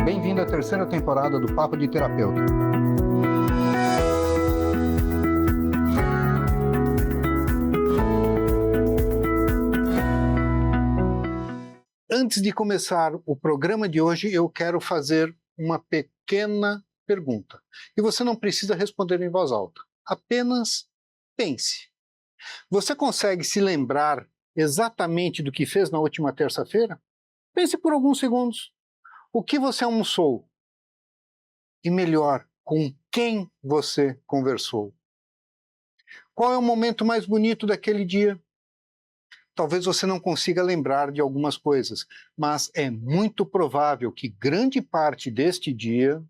Bem-vindo à terceira temporada do Papo de Terapeuta. Antes de começar o programa de hoje, eu quero fazer uma pequena pergunta. E você não precisa responder em voz alta. Apenas pense. Você consegue se lembrar exatamente do que fez na última terça-feira? Pense por alguns segundos. O que você almoçou? E melhor, com quem você conversou? Qual é o momento mais bonito daquele dia? Talvez você não consiga lembrar de algumas coisas, mas é muito provável que grande parte deste dia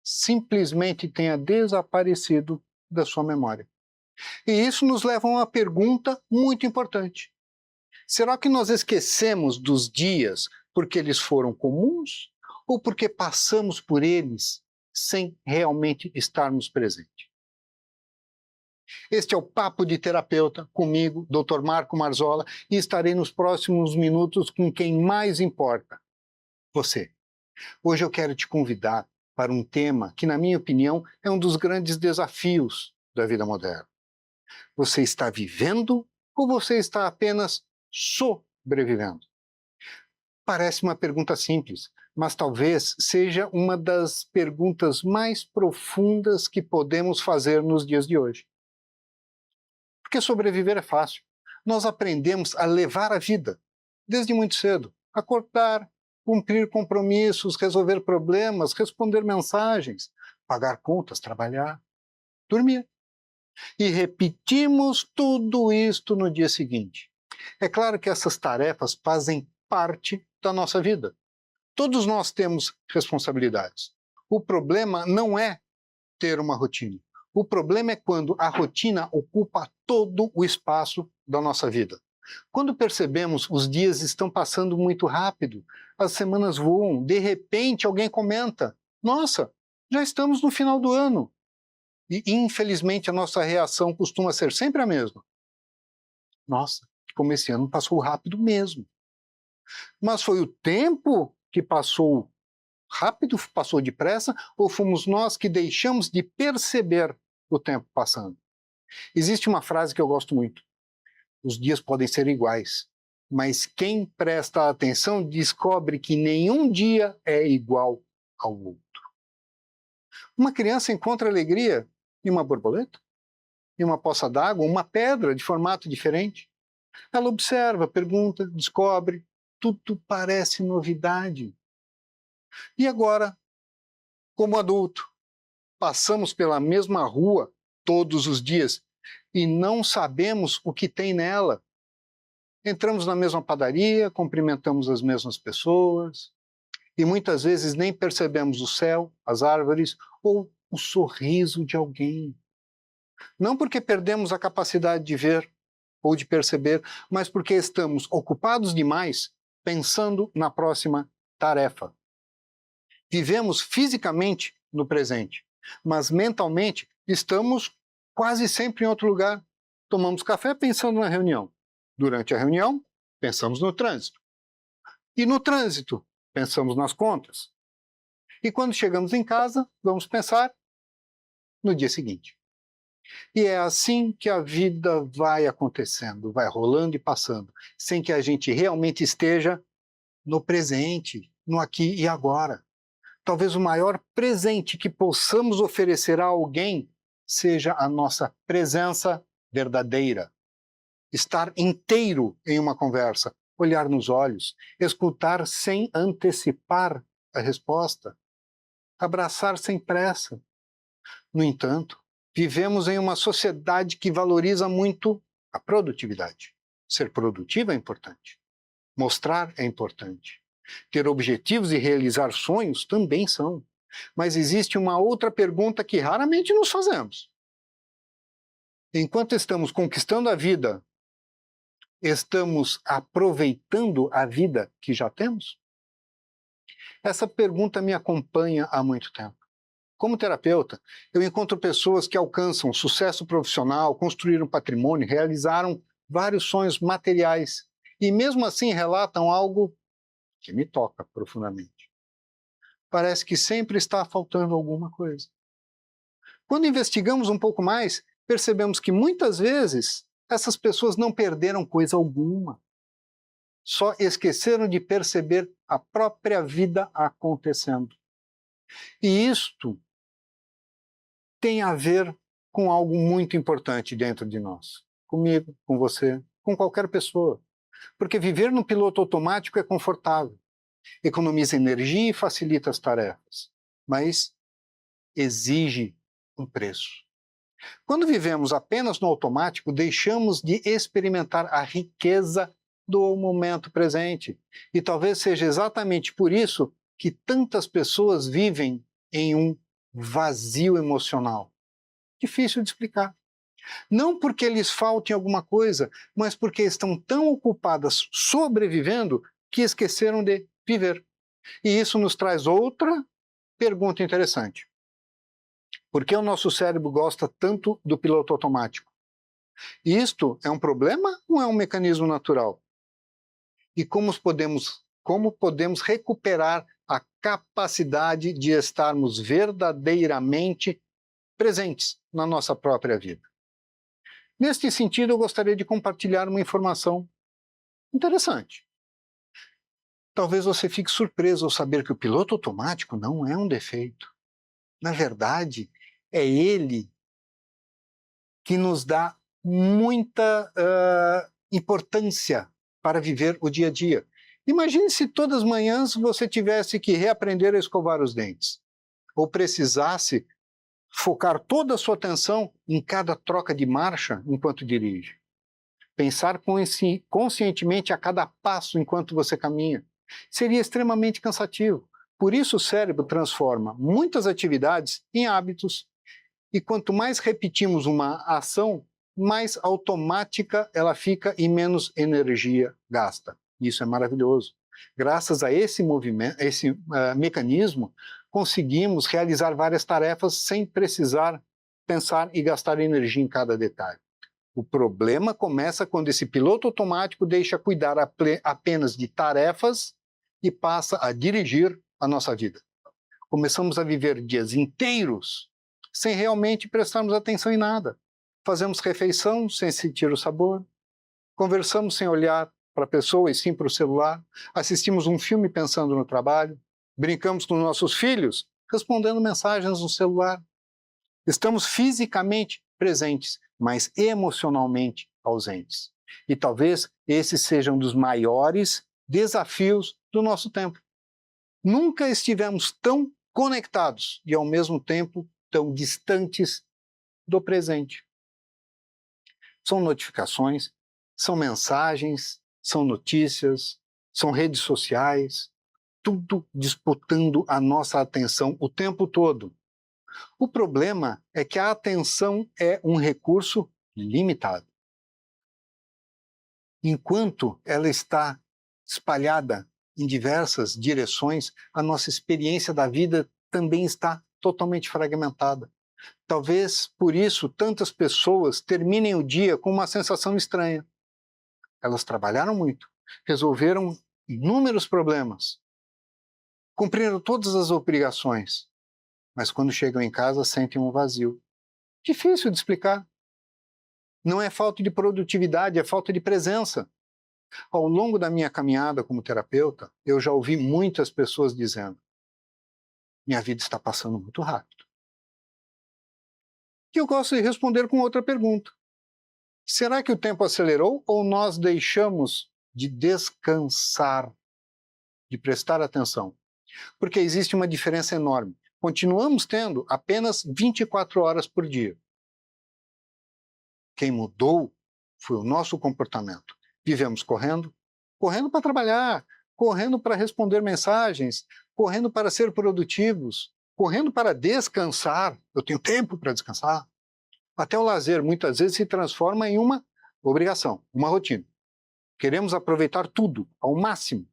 simplesmente tenha desaparecido da sua memória. E isso nos leva a uma pergunta muito importante. Será que nós esquecemos dos dias porque eles foram comuns ou porque passamos por eles sem realmente estarmos presentes? Este é o Papo de Terapeuta, comigo, Dr. Marco Marzola, e estarei nos próximos minutos com quem mais importa, você. Hoje eu quero te convidar para um tema que, na minha opinião, é um dos grandes desafios da vida moderna. Você está vivendo ou você está apenas sobrevivendo? Parece uma pergunta simples, mas talvez seja uma das perguntas mais profundas que podemos fazer nos dias de hoje. Porque sobreviver é fácil. Nós aprendemos a levar a vida, desde muito cedo. Acordar, cumprir compromissos, resolver problemas, responder mensagens, pagar contas, trabalhar, dormir. E repetimos tudo isto no dia seguinte. É claro que essas tarefas fazem parte da nossa vida. Todos nós temos responsabilidades. O problema não é ter uma rotina. O problema é quando a rotina ocupa todo o espaço da nossa vida. Quando percebemos os dias estão passando muito rápido, as semanas voam, de repente alguém comenta: nossa, já estamos no final do ano. E infelizmente a nossa reação costuma ser sempre a mesma. Nossa, como esse ano passou rápido mesmo. Mas foi o tempo que passou rápido, passou depressa, ou fomos nós que deixamos de perceber o tempo passando? Existe uma frase que eu gosto muito. Os dias podem ser iguais, mas quem presta atenção descobre que nenhum dia é igual ao outro. Uma criança encontra alegria em uma borboleta, em uma poça d'água, uma pedra de formato diferente. Ela observa, pergunta, descobre, tudo parece novidade. E agora, como adulto, passamos pela mesma rua todos os dias e não sabemos o que tem nela. Entramos na mesma padaria, cumprimentamos as mesmas pessoas e muitas vezes nem percebemos o céu, as árvores ou o sorriso de alguém. Não porque perdemos a capacidade de ver ou de perceber, mas porque estamos ocupados demais pensando na próxima tarefa. Vivemos fisicamente no presente, mas mentalmente estamos quase sempre em outro lugar. Tomamos café pensando na reunião. Durante a reunião, pensamos no trânsito. E no trânsito, pensamos nas contas. E quando chegamos em casa, vamos pensar no dia seguinte. E é assim que a vida vai acontecendo, vai rolando e passando, sem que a gente realmente esteja no presente, no aqui e agora. Talvez o maior presente que possamos oferecer a alguém seja a nossa presença verdadeira. Estar inteiro em uma conversa, olhar nos olhos, escutar sem antecipar a resposta, abraçar sem pressa. No entanto, vivemos em uma sociedade que valoriza muito a produtividade. Ser produtivo é importante. Mostrar é importante. Ter objetivos e realizar sonhos também são. Mas existe uma outra pergunta que raramente nos fazemos. Enquanto estamos conquistando a vida, estamos aproveitando a vida que já temos? Essa pergunta me acompanha há muito tempo. Como terapeuta, eu encontro pessoas que alcançam sucesso profissional, construíram patrimônio, realizaram vários sonhos materiais e mesmo assim relatam algo que me toca profundamente. Parece que sempre está faltando alguma coisa. Quando investigamos um pouco mais, percebemos que muitas vezes essas pessoas não perderam coisa alguma. Só esqueceram de perceber a própria vida acontecendo. E isto tem a ver com algo muito importante dentro de nós. Comigo, com você, com qualquer pessoa. Porque viver no piloto automático é confortável, economiza energia e facilita as tarefas, mas exige um preço. Quando vivemos apenas no automático, deixamos de experimentar a riqueza do momento presente. E talvez seja exatamente por isso que tantas pessoas vivem em um vazio emocional. Difícil de explicar. Não porque lhes falte alguma coisa, mas porque estão tão ocupadas sobrevivendo que esqueceram de viver. E isso nos traz outra pergunta interessante. Por que o nosso cérebro gosta tanto do piloto automático? Isto é um problema ou é um mecanismo natural? E como podemos recuperar a capacidade de estarmos verdadeiramente presentes na nossa própria vida? Neste sentido, eu gostaria de compartilhar uma informação interessante. Talvez você fique surpreso ao saber que o piloto automático não é um defeito. Na verdade, é ele que nos dá muita importância para viver o dia a dia. Imagine se todas as manhãs você tivesse que reaprender a escovar os dentes, ou precisasse focar toda a sua atenção em cada troca de marcha enquanto dirige. Pensar conscientemente a cada passo enquanto você caminha. Seria extremamente cansativo. Por isso o cérebro transforma muitas atividades em hábitos. E quanto mais repetimos uma ação, mais automática ela fica e menos energia gasta. Isso é maravilhoso. Graças a esse movimento, mecanismo, conseguimos realizar várias tarefas sem precisar pensar e gastar energia em cada detalhe. O problema começa quando esse piloto automático deixa cuidar apenas de tarefas e passa a dirigir a nossa vida. Começamos a viver dias inteiros sem realmente prestarmos atenção em nada. Fazemos refeição sem sentir o sabor, conversamos sem olhar para a pessoa e sim para o celular, assistimos um filme pensando no trabalho, brincamos com nossos filhos respondendo mensagens no celular. Estamos fisicamente presentes, mas emocionalmente ausentes. E talvez esse seja um dos maiores desafios do nosso tempo. Nunca estivemos tão conectados e, ao mesmo tempo, tão distantes do presente. São notificações, são mensagens, são notícias, são redes sociais, tudo disputando a nossa atenção o tempo todo. O problema é que a atenção é um recurso limitado. Enquanto ela está espalhada em diversas direções, a nossa experiência da vida também está totalmente fragmentada. Talvez por isso tantas pessoas terminem o dia com uma sensação estranha. Elas trabalharam muito, resolveram inúmeros problemas, cumpriram todas as obrigações, mas quando chegam em casa sentem um vazio. Difícil de explicar. Não é falta de produtividade, é falta de presença. Ao longo da minha caminhada como terapeuta, eu já ouvi muitas pessoas dizendo: minha vida está passando muito rápido. E eu gosto de responder com outra pergunta. Será que o tempo acelerou ou nós deixamos de descansar, de prestar atenção? Porque existe uma diferença enorme. Continuamos tendo apenas 24 horas por dia. Quem mudou foi o nosso comportamento. Vivemos correndo, correndo para trabalhar, correndo para responder mensagens, correndo para ser produtivos, correndo para descansar. Eu tenho tempo para descansar. Até o lazer muitas vezes se transforma em uma obrigação, uma rotina. Queremos aproveitar tudo ao máximo,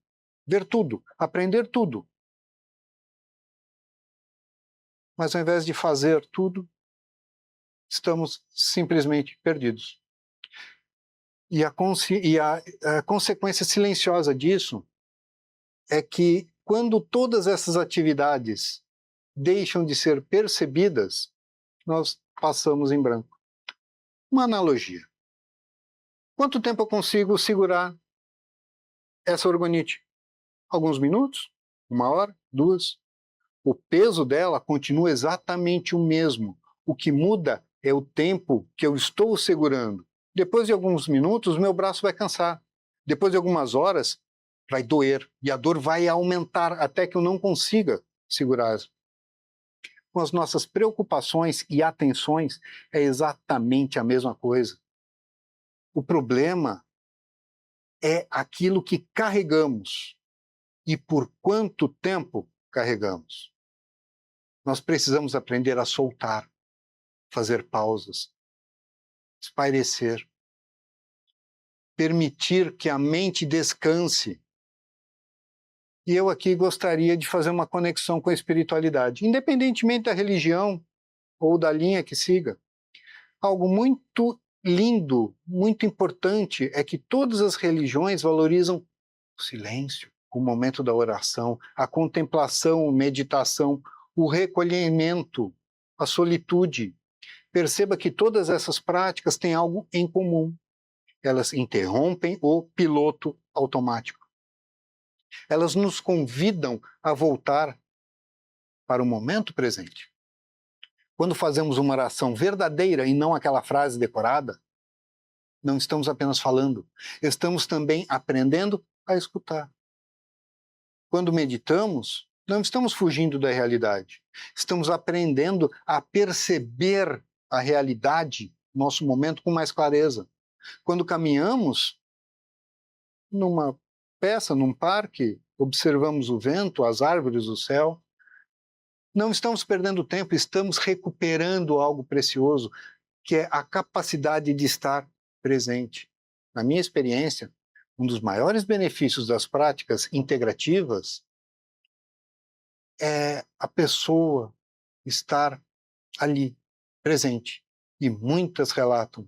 ver tudo, aprender tudo. mas ao invés de fazer tudo, estamos simplesmente perdidos. E a consequência silenciosa disso é que, quando todas essas atividades deixam de ser percebidas, nós passamos em branco. Uma analogia. Quanto tempo eu consigo segurar essa orgonite? Alguns minutos? 1 hora? 2? O peso dela continua exatamente o mesmo. O que muda é o tempo que eu estou segurando. Depois de alguns minutos, meu braço vai cansar. Depois de algumas horas, vai doer. E a dor vai aumentar até que eu não consiga segurar. Com as nossas preocupações e atenções, é exatamente a mesma coisa. O problema é aquilo que carregamos e por quanto tempo carregamos. Nós precisamos aprender a soltar, fazer pausas, espairecer, permitir que a mente descanse. E eu aqui gostaria de fazer uma conexão com a espiritualidade, independentemente da religião ou da linha que siga. Algo muito lindo, muito importante, é que todas as religiões valorizam o silêncio, o momento da oração, a contemplação, a meditação, o recolhimento, a solitude. Perceba que todas essas práticas têm algo em comum. Elas interrompem o piloto automático. Elas nos convidam a voltar para o momento presente. Quando fazemos uma oração verdadeira e não aquela frase decorada, não estamos apenas falando, estamos também aprendendo a escutar. Quando meditamos, não estamos fugindo da realidade, estamos aprendendo a perceber a realidade, nosso momento, com mais clareza. Quando caminhamos numa peça, num parque, observamos o vento, as árvores, o céu, não estamos perdendo tempo, estamos recuperando algo precioso, que é a capacidade de estar presente. Na minha experiência, um dos maiores benefícios das práticas integrativas é a pessoa estar ali, presente. E muitas relatam,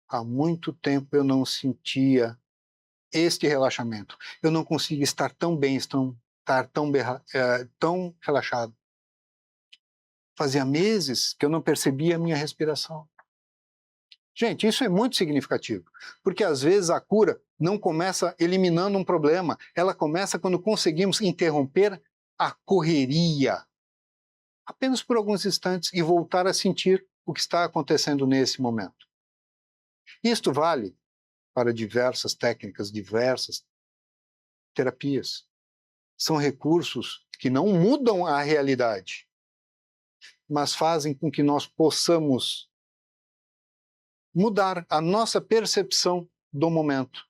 há muito tempo eu não sentia este relaxamento. Eu não conseguia estar tão bem, estar tão relaxado. Fazia meses que eu não percebia a minha respiração. Gente, isso é muito significativo, porque às vezes a cura não começa eliminando um problema, ela começa quando conseguimos interromper a correria, apenas por alguns instantes, e voltar a sentir o que está acontecendo nesse momento. Isto vale para diversas técnicas, diversas terapias. São recursos que não mudam a realidade, mas fazem com que nós possamos mudar a nossa percepção do momento.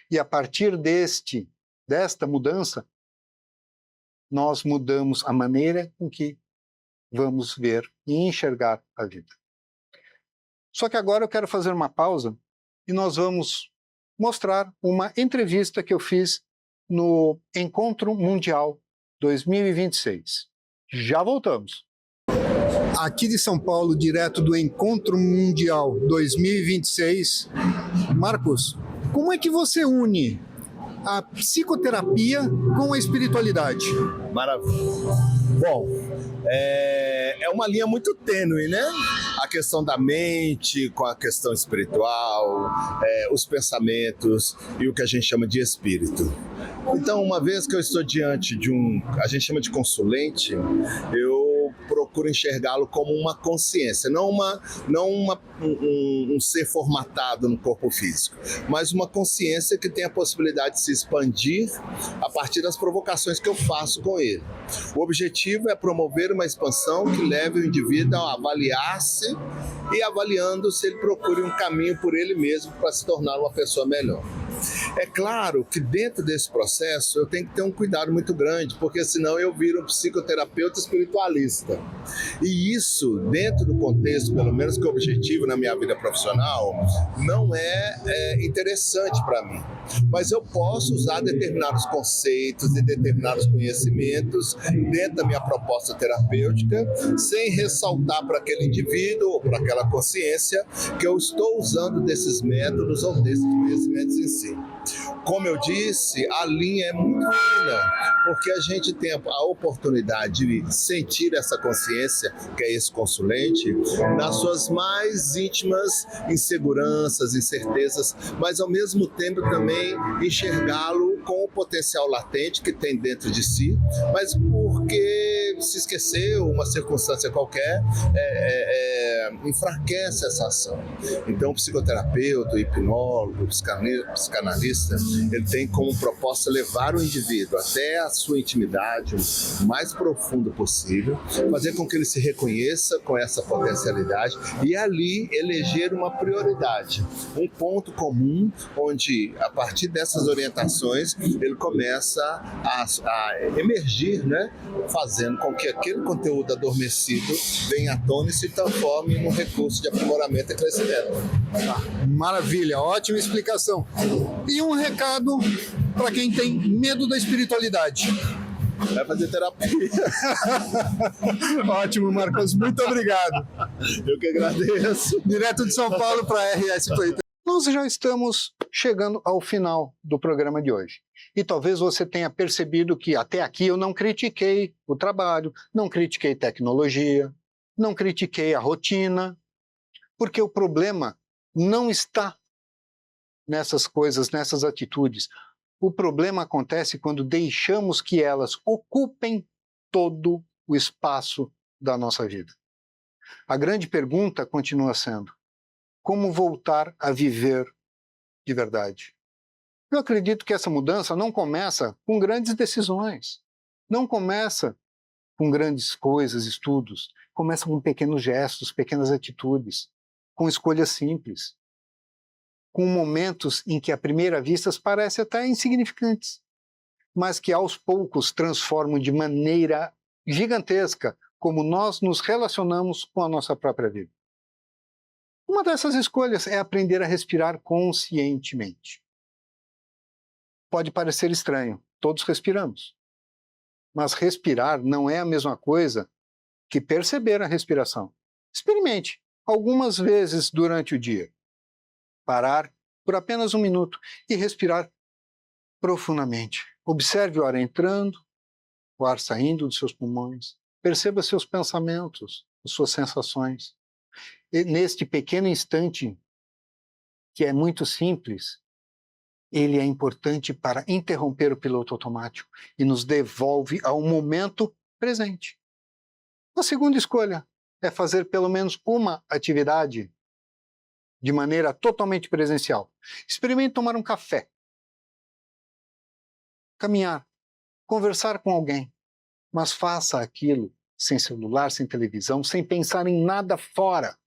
E a partir desta mudança, nós mudamos a maneira com que vamos ver e enxergar a vida. Só que agora eu quero fazer uma pausa e nós vamos mostrar uma entrevista que eu fiz no Encontro Mundial 2026. Já voltamos. Aqui de São Paulo, direto do Encontro Mundial 2026. Marcos, como é que você une a psicoterapia com a espiritualidade? Maravilha. Bom, é uma linha muito tênue, né? A questão da mente com a questão espiritual, os pensamentos e o que a gente chama de espírito. Então, uma vez que eu estou diante de a gente chama de consulente, eu procuro enxergá-lo como uma consciência, não um ser formatado no corpo físico, mas uma consciência que tem a possibilidade de se expandir a partir das provocações que eu faço com ele. O objetivo é promover uma expansão que leve o indivíduo a avaliar-se e, avaliando, se ele procure um caminho por ele mesmo para se tornar uma pessoa melhor. É claro que dentro desse processo eu tenho que ter um cuidado muito grande, porque senão eu viro um psicoterapeuta espiritualista. E isso, dentro do contexto, pelo menos que o objetivo na minha vida profissional, não é interessante para mim. mas eu posso usar determinados conceitos e determinados conhecimentos dentro da minha proposta terapêutica, sem ressaltar para aquele indivíduo ou para aquela consciência que eu estou usando desses métodos ou desses conhecimentos em si. Como eu disse, a linha é muito fina, porque a gente tem a oportunidade de sentir essa consciência, que é esse consulente, nas suas mais íntimas inseguranças, incertezas, mas ao mesmo tempo também enxergá-lo com o potencial latente que tem dentro de si, mas porque se esqueceu, uma circunstância qualquer, enfraquece essa ação. Então, o psicoterapeuta, o hipnólogo, o psicanalista, ele tem como proposta levar o indivíduo até a sua intimidade, o mais profundo possível, fazer com que ele se reconheça com essa potencialidade e ali eleger uma prioridade, um ponto comum onde, a partir dessas orientações, ele começa a emergir, né? Fazendo com que aquele conteúdo adormecido venha à tona e se transforme num recurso de aprimoramento e crescimento. Maravilha, ótima explicação. E um recado para quem tem medo da espiritualidade. Vai fazer terapia. Ótimo, Marcos, muito obrigado. Eu que agradeço. Direto de São Paulo para a RS Play. Nós já estamos chegando ao final do programa de hoje. E talvez você tenha percebido que até aqui eu não critiquei o trabalho, não critiquei tecnologia, não critiquei a rotina, porque o problema não está nessas coisas, nessas atitudes. O problema acontece quando deixamos que elas ocupem todo o espaço da nossa vida. A grande pergunta continua sendo: como voltar a viver de verdade? Eu acredito que essa mudança não começa com grandes decisões, não começa com grandes coisas, estudos, começa com pequenos gestos, pequenas atitudes, com escolhas simples, com momentos em que à primeira vista parecem até insignificantes, mas que aos poucos transformam de maneira gigantesca como nós nos relacionamos com a nossa própria vida. Uma dessas escolhas é aprender a respirar conscientemente. Pode parecer estranho, todos respiramos. Mas respirar não é a mesma coisa que perceber a respiração. Experimente algumas vezes durante o dia. Parar por apenas 1 minuto e respirar profundamente. Observe o ar entrando, o ar saindo dos seus pulmões. Perceba seus pensamentos, as suas sensações. E neste pequeno instante, que é muito simples, ele é importante para interromper o piloto automático e nos devolve ao momento presente. A segunda escolha é fazer pelo menos uma atividade de maneira totalmente presencial. Experimente tomar um café, caminhar, conversar com alguém, mas faça aquilo sem celular, sem televisão, sem pensar em nada fora,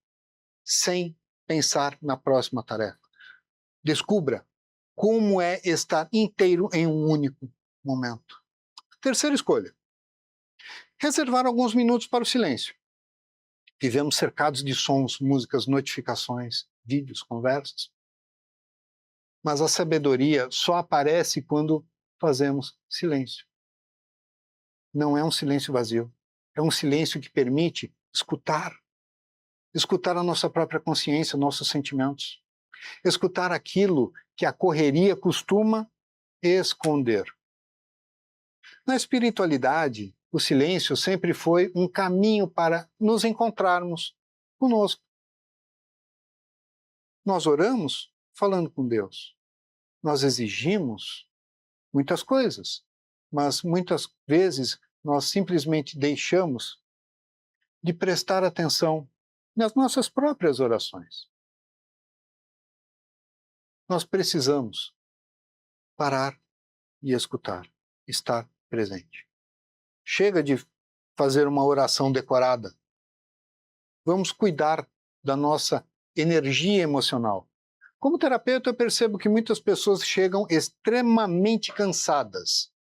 sem pensar na próxima tarefa. Descubra como é estar inteiro em um único momento. Terceira escolha: reservar alguns minutos para o silêncio. Vivemos cercados de sons, músicas, notificações, vídeos, conversas. Mas a sabedoria só aparece quando fazemos silêncio. Não é um silêncio vazio. É um silêncio que permite escutar. Escutar a nossa própria consciência, nossos sentimentos. Escutar aquilo que a correria costuma esconder. Na espiritualidade, o silêncio sempre foi um caminho para nos encontrarmos conosco. Nós oramos falando com Deus. Nós exigimos muitas coisas, mas muitas vezes nós simplesmente deixamos de prestar atenção nas nossas próprias orações. Nós precisamos parar e escutar, estar presente. Chega de fazer uma oração decorada. Vamos cuidar da nossa energia emocional. Como terapeuta, eu percebo que muitas pessoas chegam extremamente cansadas.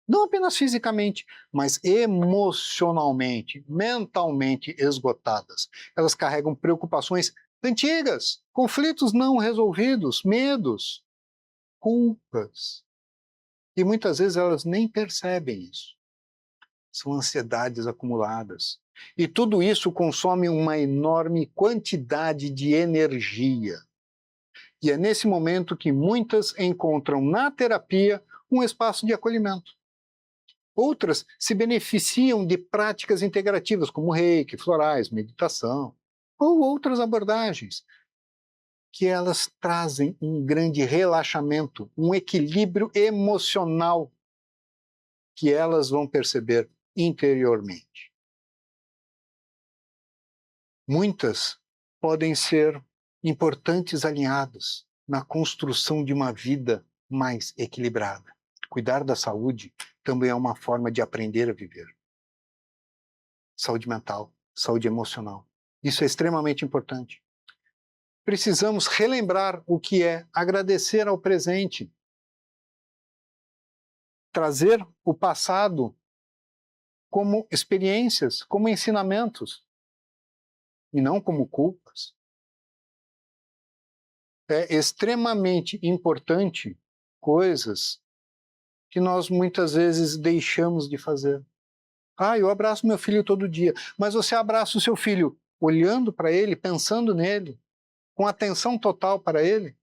Não apenas fisicamente, mas emocionalmente, mentalmente esgotadas. Elas carregam preocupações antigas, conflitos não resolvidos, medos. culpas. E muitas vezes elas nem percebem isso. São ansiedades acumuladas. E tudo isso consome uma enorme quantidade de energia. E é nesse momento que muitas encontram na terapia um espaço de acolhimento. Outras se beneficiam de práticas integrativas, como reiki, florais, meditação, ou outras abordagens, que elas trazem um grande relaxamento, um equilíbrio emocional que elas vão perceber interiormente. Muitas podem ser importantes aliadas na construção de uma vida mais equilibrada. Cuidar da saúde também é uma forma de aprender a viver. Saúde mental, saúde emocional. Isso é extremamente importante. Precisamos relembrar o que é agradecer ao presente. Trazer o passado como experiências, como ensinamentos, e não como culpas. É extremamente importante coisas que nós muitas vezes deixamos de fazer. Eu abraço meu filho todo dia, mas você abraça o seu filho olhando para ele, pensando nele, com atenção total para ele?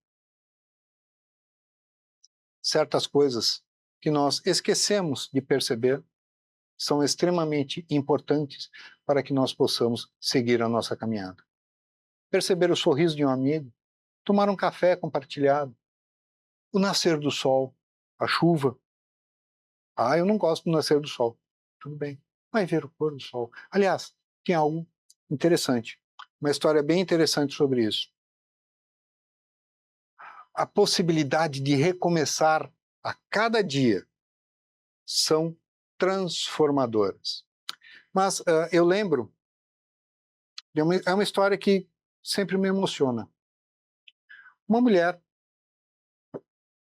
Certas coisas que nós esquecemos de perceber são extremamente importantes para que nós possamos seguir a nossa caminhada. Perceber o sorriso de um amigo, tomar um café compartilhado, o nascer do sol, a chuva. Eu não gosto do nascer do sol. Tudo bem, vai ver o pôr do sol. Aliás, tem algo interessante, uma história bem interessante sobre isso. A possibilidade de recomeçar a cada dia são transformadoras. Mas eu lembro, é uma história que sempre me emociona. Uma mulher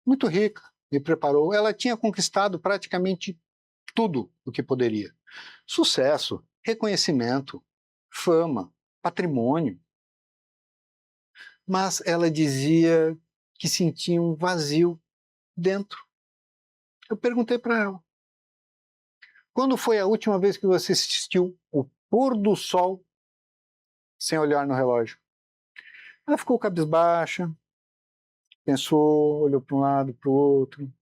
muito rica me preparou, ela tinha conquistado praticamente tudo o que poderia. Sucesso, reconhecimento, fama, patrimônio. Mas ela dizia que sentia um vazio dentro. Eu perguntei para ela: quando foi a última vez que você assistiu o pôr do sol sem olhar no relógio? Ela ficou cabisbaixa, pensou, olhou para um lado, para o outro,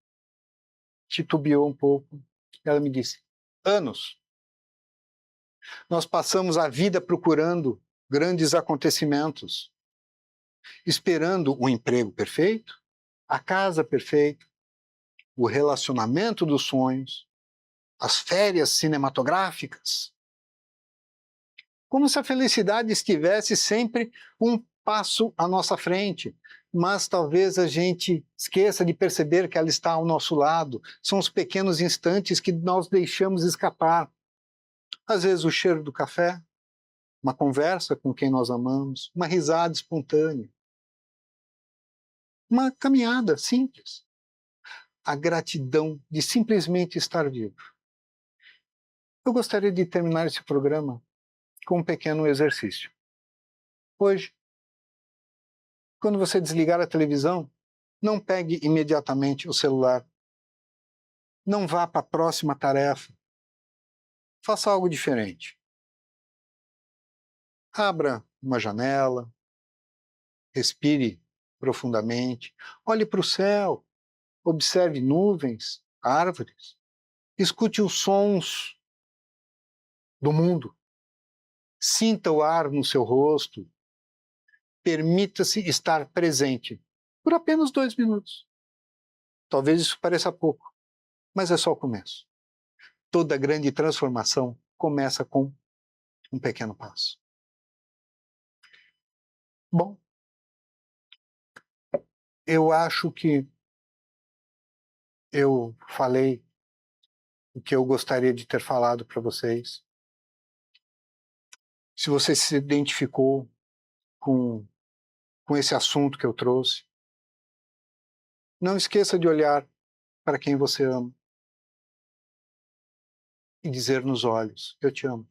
titubeou um pouco. Ela me disse: anos. Nós passamos a vida procurando grandes acontecimentos, esperando o emprego perfeito, a casa perfeita, o relacionamento dos sonhos, as férias cinematográficas. Como se a felicidade estivesse sempre um passo à nossa frente, mas talvez a gente esqueça de perceber que ela está ao nosso lado. São os pequenos instantes que nós deixamos escapar. Às vezes o cheiro do café, uma conversa com quem nós amamos, uma risada espontânea, uma caminhada simples. A gratidão de simplesmente estar vivo. Eu gostaria de terminar esse programa com um pequeno exercício. Hoje, quando você desligar a televisão, não pegue imediatamente o celular. Não vá para a próxima tarefa. Faça algo diferente. Abra uma janela, respire profundamente, olhe para o céu, observe nuvens, árvores, escute os sons do mundo, sinta o ar no seu rosto, permita-se estar presente por apenas 2 minutos. Talvez isso pareça pouco, mas é só o começo. Toda grande transformação começa com um pequeno passo. Bom, eu acho que eu falei o que eu gostaria de ter falado para vocês. Se você se identificou com esse assunto que eu trouxe, não esqueça de olhar para quem você ama e dizer nos olhos: eu te amo.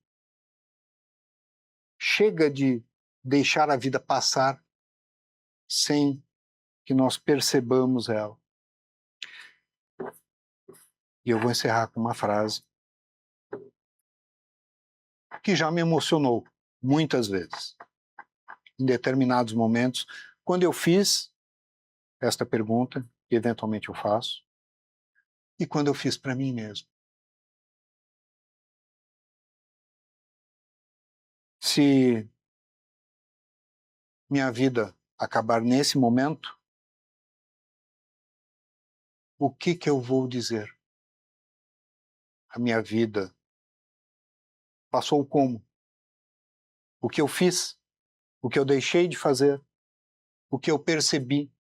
Chega de deixar a vida passar sem que nós percebamos ela. E eu vou encerrar com uma frase que já me emocionou muitas vezes, em determinados momentos, quando eu fiz esta pergunta, que eventualmente eu faço, e quando eu fiz para mim mesmo. Se minha vida acabar nesse momento, o que eu vou dizer? A minha vida passou como? O que eu fiz? O que eu deixei de fazer? O que eu percebi?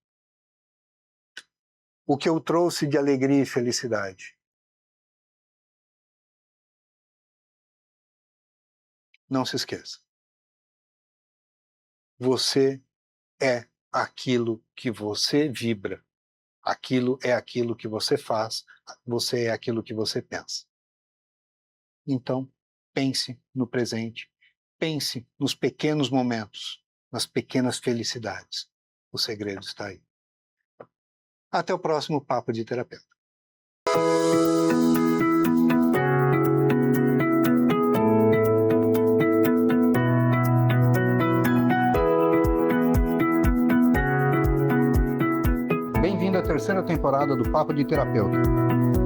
O que eu trouxe de alegria e felicidade? Não se esqueça. Você é aquilo que você vibra. Aquilo é aquilo que você faz. Você é aquilo que você pensa. Então, pense no presente. Pense nos pequenos momentos, nas pequenas felicidades. O segredo está aí. Até o próximo Papo de Terapeuta. Bem-vindo à terceira temporada do Papo de Terapeuta.